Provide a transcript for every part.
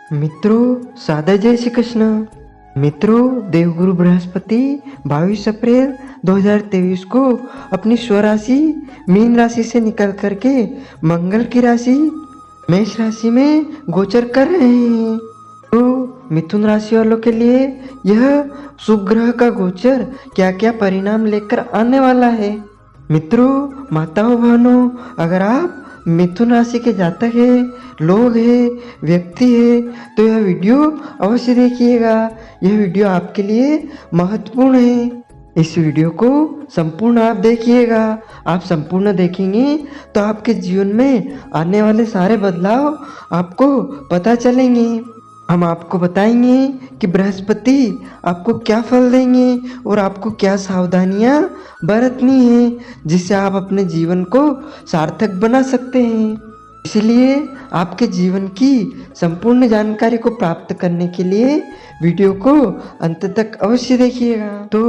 मित्रों सादर जय श्री कृष्ण। मित्रों देवगुरु बृहस्पति 22 अप्रैल 2023 को अपनी स्वराशि मीन राशि से निकल करके मंगल की राशि मेष राशि में गोचर कर रहे हैं। तो मिथुन राशि वालों के लिए यह शुभ ग्रह का गोचर क्या क्या परिणाम लेकर आने वाला है। मित्रों माताओं बहनों, अगर आप मिथुन राशि के जातक है, लोग है, व्यक्ति है, तो यह वीडियो अवश्य देखिएगा। यह वीडियो आपके लिए महत्वपूर्ण है। इस वीडियो को संपूर्ण आप देखिएगा। आप संपूर्ण देखेंगे तो आपके जीवन में आने वाले सारे बदलाव आपको पता चलेंगे। हम आपको बताएंगे कि बृहस्पति आपको क्या फल देंगे और आपको क्या सावधानियां बरतनी है, जिससे आप अपने जीवन को सार्थक बना सकते हैं। इसलिए आपके जीवन की संपूर्ण जानकारी को प्राप्त करने के लिए वीडियो को अंत तक अवश्य देखिएगा। तो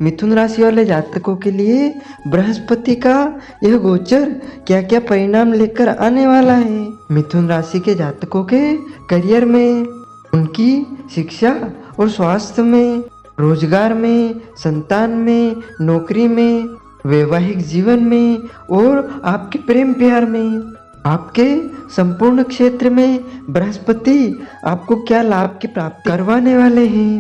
मिथुन राशि वाले जातकों के लिए बृहस्पति का यह गोचर क्या क्या परिणाम लेकर आने वाला है। मिथुन राशि के जातकों के करियर में, उनकी शिक्षा और स्वास्थ्य में, रोजगार में, संतान में, नौकरी में, वैवाहिक जीवन में और आपके प्रेम प्यार में, आपके संपूर्ण क्षेत्र में बृहस्पति आपको क्या लाभ की प्राप्ति करवाने वाले हैं।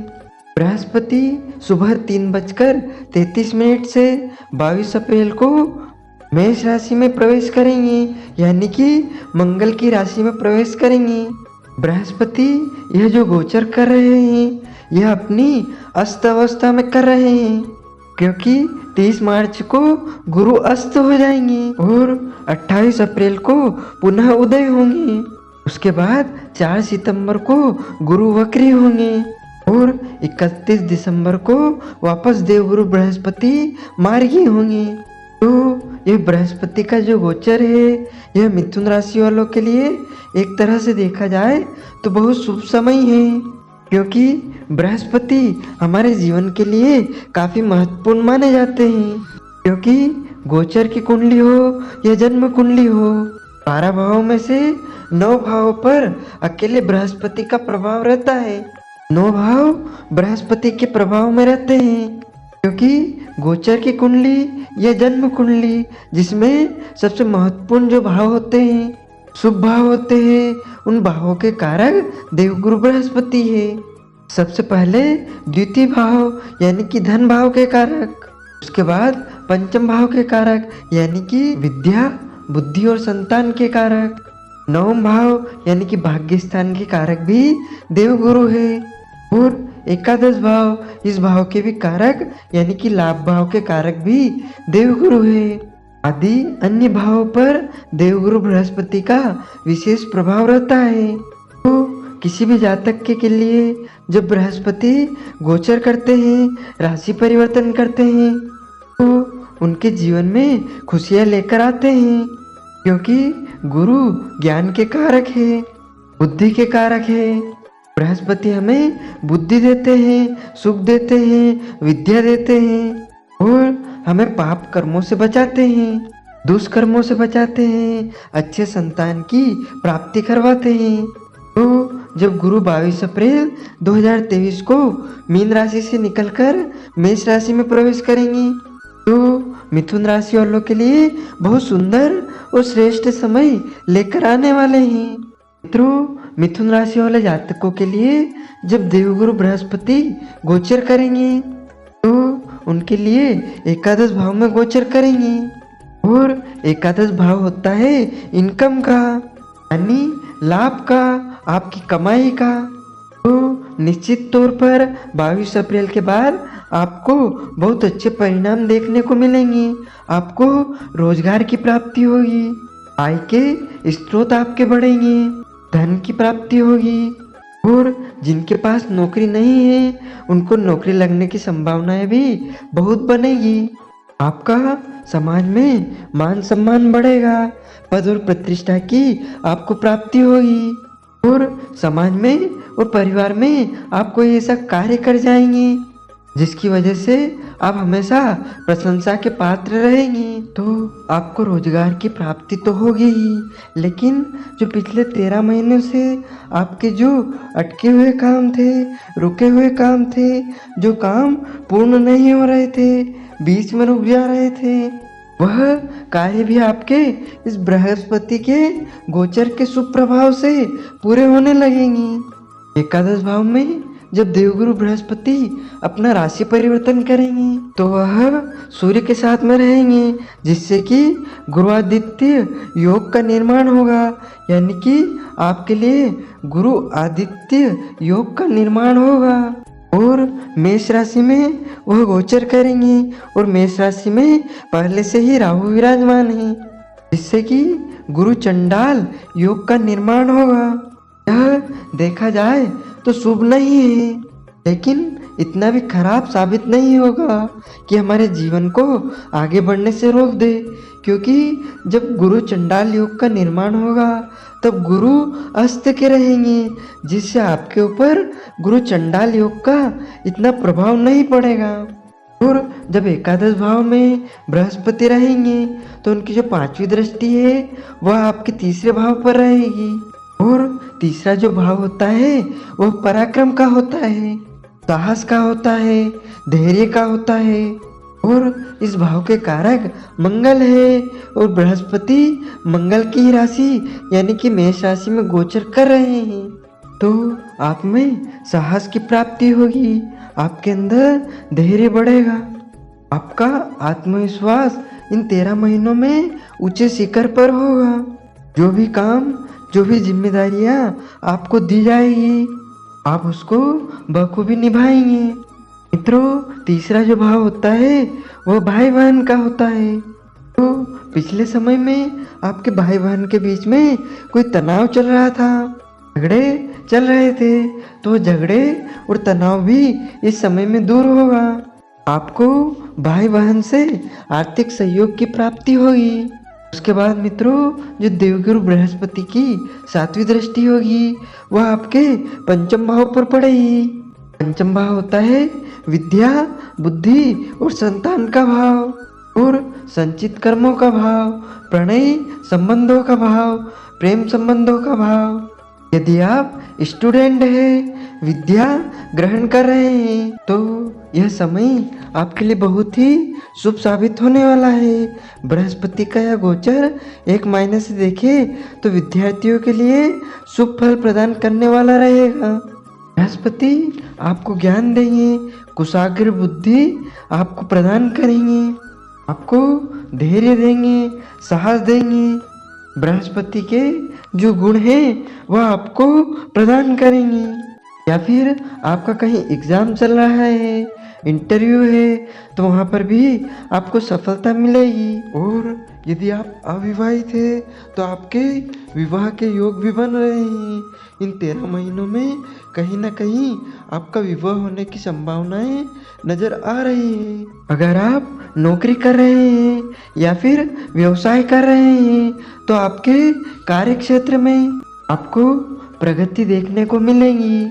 बृहस्पति सुबह 3:33 से 22 अप्रैल को मेष राशि में प्रवेश करेंगे, यानी कि मंगल की राशि में प्रवेश करेंगे। बृहस्पति यह जो गोचर कर रहे हैं यह अपनी अस्त अवस्था में कर रहे हैं, क्योंकि 30 मार्च को गुरु अस्त हो जाएंगे और 28 अप्रैल को पुनः उदय होंगे। उसके बाद 4 सितंबर को गुरु वक्री होंगे और 31 दिसंबर को वापस देवगुरु बृहस्पति मार्गी होंगे। तो यह बृहस्पति का जो गोचर है यह मिथुन राशि वालों के लिए एक तरह से देखा जाए तो बहुत शुभ समय है, क्योंकि बृहस्पति हमारे जीवन के लिए काफी महत्वपूर्ण माने जाते हैं। क्योंकि गोचर की कुंडली हो या जन्म कुंडली हो, 12 भावों में से 9 भावों पर अकेले बृहस्पति का प्रभाव रहता है। 9 भाव बृहस्पति के प्रभाव में रहते हैं, क्योंकि गोचर की कुंडली या जन्म कुंडली जिसमें सबसे महत्वपूर्ण जो भाव होते हैं, शुभ भाव होते हैं, उन भावों के कारक देवगुरु बृहस्पति है। सबसे पहले द्वितीय भाव यानी कि धन भाव के कारक, उसके बाद पंचम भाव के कारक यानी कि विद्या, बुद्धि और संतान के कारक, नवम भाव यानी कि भाग्य स्थान के कारक भी देवगुरु है और एकादश भाव, इस भाव के भी कारक यानी कि लाभ भाव के कारक भी देवगुरु है। आदि अन्य भावों पर देवगुरु बृहस्पति का विशेष प्रभाव रहता है। तो किसी भी जातक के लिए जब बृहस्पति गोचर करते हैं, राशि परिवर्तन करते हैं, तो उनके जीवन में खुशियां लेकर आते हैं, क्योंकि गुरु ज्ञान के कारक है, बुद्धि के कारक है। बृहस्पति हमें बुद्धि देते हैं, सुख देते हैं, विद्या देते हैं और हमें पाप कर्मों से बचाते हैं, दुष्कर्मों से बचाते हैं, अच्छे संतान की प्राप्ति करवाते हैं। तो जब गुरु 22 अप्रैल 2023 को मीन राशि से निकलकर मेष राशि में प्रवेश करेंगे, तो मिथुन राशि वालों के लिए बहुत सुंदर और श्रेष्ठ समय लेकर आने वाले हैं। मित्रों मिथुन राशि वाले जातकों के लिए जब देवगुरु बृहस्पति गोचर करेंगे तो उनके लिए एकादश भाव में गोचर करेंगे और एकादश भाव होता है इनकम का, यानी लाभ का, आपकी कमाई का। तो निश्चित तौर पर 22 अप्रैल के बाद आपको बहुत अच्छे परिणाम देखने को मिलेंगे। आपको रोजगार की प्राप्ति होगी, आय के स्रोत आपके बढ़ेंगे, धन की प्राप्ति होगी और जिनके पास नौकरी नहीं है उनको नौकरी लगने की संभावनाएं भी बहुत बनेगी। आपका समाज में मान सम्मान बढ़ेगा, पद और प्रतिष्ठा की आपको प्राप्ति होगी और समाज में और परिवार में आप कोई ऐसा कार्य कर जाएंगे जिसकी वजह से आप हमेशा प्रशंसा के पात्र रहेंगे। तो आपको रोजगार की प्राप्ति तो होगी ही, लेकिन जो पिछले 13 महीनों से आपके जो अटके हुए काम थे, रुके हुए काम थे, जो काम पूर्ण नहीं हो रहे थे, बीच में रुक जा रहे थे, वह कार्य भी आपके इस बृहस्पति के गोचर के शुभ प्रभाव से पूरे होने लगेंगे। एकादश भाव में जब देवगुरु बृहस्पति अपना राशि परिवर्तन करेंगे तो वह सूर्य के साथ में रहेंगे, जिससे कि गुरु आदित्य योग का निर्माण होगा, यानी कि आपके लिए गुरु आदित्य योग का निर्माण होगा। और मेष राशि में वह गोचर करेंगे और मेष राशि में पहले से ही राहु विराजमान है, जिससे कि गुरु चंडाल योग का निर्माण होगा। यह देखा जाए तो शुभ नहीं है, लेकिन इतना भी खराब साबित नहीं होगा कि हमारे जीवन को आगे बढ़ने से रोक दे, क्योंकि जब गुरु चंडाल योग का निर्माण होगा तब गुरु अस्त के रहेंगे, जिससे आपके ऊपर गुरु चंडाल योग का इतना प्रभाव नहीं पड़ेगा। और जब एकादश भाव में बृहस्पति रहेंगे तो उनकी जो 5वीं दृष्टि है वह आपके तीसरे भाव पर रहेगी। और तीसरा जो भाव होता है वह पराक्रम का होता है, साहस का होता है, धैर्य का होता है। और इस भाव के कारक मंगल है और बृहस्पति मंगल की ही राशि यानी कि मेष राशि में गोचर कर रहे हैं। तो आप में साहस की प्राप्ति होगी, आपके अंदर धैर्य बढ़ेगा, आपका आत्मविश्वास इन 13 महीनों में ऊंचे शिखर पर होगा। जो भी काम, जो भी जिम्मेदारियां आपको दी जाएगी आप उसको बखूबी निभाएंगे। मित्रों, तीसरा जो भाव होता है वह भाई बहन का होता है। तो पिछले समय में आपके भाई बहन के बीच में कोई तनाव चल रहा था, झगड़े चल रहे थे, तो झगड़े और तनाव भी इस समय में दूर होगा। आपको भाई बहन से आर्थिक सहयोग की प्राप्ति होगी। उसके बाद मित्रों, जो देवगुरु बृहस्पति की 7वीं दृष्टि होगी वह आपके पंचम भाव पर पड़ेगी। पंचम भाव होता है विद्या, बुद्धि और संतान का भाव और संचित कर्मों का भाव, प्रणय संबंधों का भाव, प्रेम संबंधों का भाव। यदि आप स्टूडेंट हैं, विद्या ग्रहण कर रहे हैं, तो यह समय आपके लिए बहुत ही शुभ साबित होने वाला है। बृहस्पति का यह गोचर एक महीने से देखे तो विद्यार्थियों के लिए शुभ फल प्रदान करने वाला रहेगा। बृहस्पति आपको ज्ञान देंगे, कुशाग्र बुद्धि आपको प्रदान करेंगे, आपको धैर्य देंगे, साहस देंगे। बृहस्पति के जो गुण हैं वह आपको प्रदान करेंगे। या फिर आपका कहीं एग्जाम चल रहा है, इंटरव्यू है, तो वहाँ पर भी आपको सफलता मिलेगी। और यदि आप अविवाहित हैं तो आपके विवाह के योग भी बन रहे हैं। इन 13 महीनों में कहीं ना कहीं आपका विवाह होने की संभावनाएं नजर आ रही हैं। अगर आप नौकरी कर रहे हैं या फिर व्यवसाय कर रहे हैं तो आपके कार्य क्षेत्र में आपको प्रगति देखने को मिलेगी।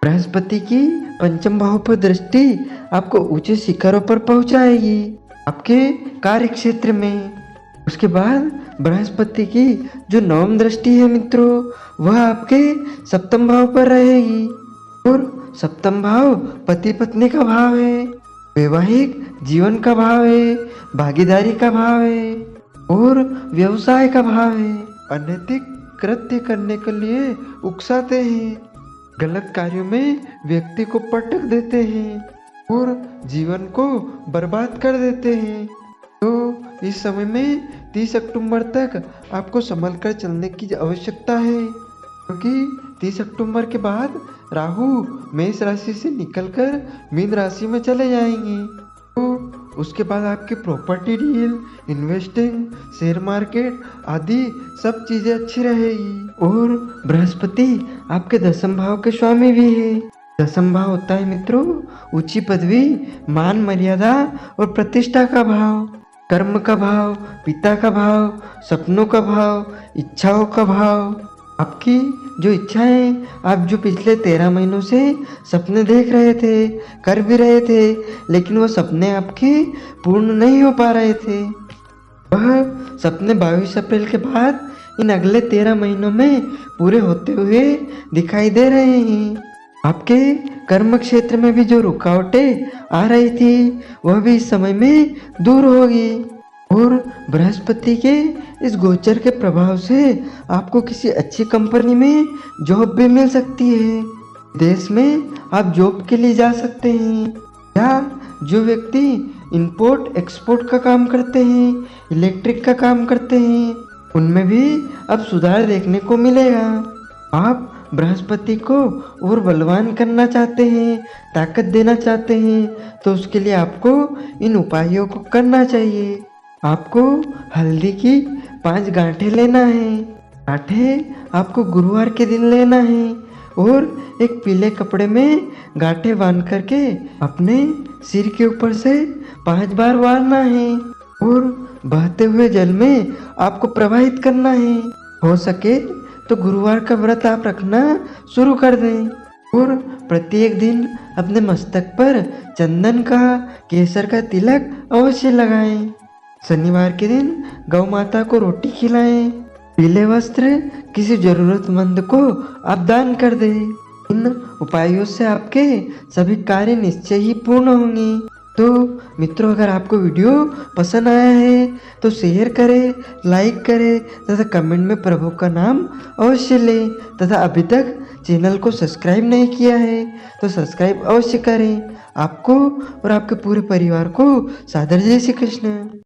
बृहस्पति की पंचम भाव पर दृष्टि आपको ऊंचे शिखरों पर पहुंचाएगी आपके कार्य क्षेत्र में। उसके बाद बृहस्पति की जो 9वीं दृष्टि है मित्रों वह आपके सप्तम भाव पर रहेगी। और सप्तम भाव पति पत्नी का भाव है, वैवाहिक जीवन का भाव है, भागीदारी का भाव है और व्यवसाय का भाव है। अनैतिक कृत्य करने के लिए उकसाते हैं, गलत कार्यों में व्यक्ति को पटक देते हैं और जीवन को बर्बाद कर देते हैं। तो इस समय में 30 अक्टूबर तक आपको संभल कर चलने की आवश्यकता है, क्योंकि 30 अक्टूबर के बाद राहु मेष राशि से निकलकर मीन राशि में चले जाएंगे। तो उसके बाद आपकी property deal, investing, share market आदि सब चीजें अच्छी रहेगी। और बृहस्पति आपके 10वें भाव के स्वामी भी है। 10वां भाव होता है मित्रों ऊंची पदवी, मान मर्यादा और प्रतिष्ठा का भाव, कर्म का भाव, पिता का भाव, सपनों का भाव, इच्छाओं का भाव। आपकी जो इच्छाएं आप जो पिछले 13 महीनों से सपने देख रहे थे, कर भी रहे थे, लेकिन वो सपने आपके पूर्ण नहीं हो पा रहे थे, वह सपने 22 अप्रैल के बाद इन अगले 13 महीनों में पूरे होते हुए दिखाई दे रहे हैं। आपके कर्म क्षेत्र में भी जो रुकावटें आ रही थी वह भी इस समय में दूर होगी और बृहस्पति के इस गोचर के प्रभाव से आपको किसी अच्छी कंपनी में जॉब भी मिल सकती है। देश में आप जॉब के लिए जा सकते हैं, या जो व्यक्ति इंपोर्ट एक्सपोर्ट का काम करते हैं, इलेक्ट्रिक का काम करते हैं, उनमें भी अब सुधार देखने को मिलेगा। आप बृहस्पति को और बलवान करना चाहते हैं, ताकत देना चाहते हैं, तो उसके लिए आपको इन उपायों को करना चाहिए। आपको हल्दी की 5 गांठें लेना है। गांठें आपको गुरुवार के दिन लेना है और एक पीले कपड़े में गांठें बांध करके अपने सिर के ऊपर से 5 बार वारना है और बहते हुए जल में आपको प्रवाहित करना है। हो सके तो गुरुवार का व्रत आप रखना शुरू कर दें और प्रत्येक दिन अपने मस्तक पर चंदन का, केसर का तिलक अवश्य लगाएं। शनिवार के दिन गौ माता को रोटी खिलाएं। पीले वस्त्र किसी जरूरतमंद को आप दान कर दें। इन उपायों से आपके सभी कार्य निश्चय ही पूर्ण होंगे। तो मित्रों, अगर आपको वीडियो पसंद आया है तो शेयर करें, लाइक करें तथा कमेंट में प्रभु का नाम अवश्य लें, तथा अभी तक चैनल को सब्सक्राइब नहीं किया है तो सब्सक्राइब अवश्य करें। आपको और आपके पूरे परिवार को सादर जय श्री कृष्ण।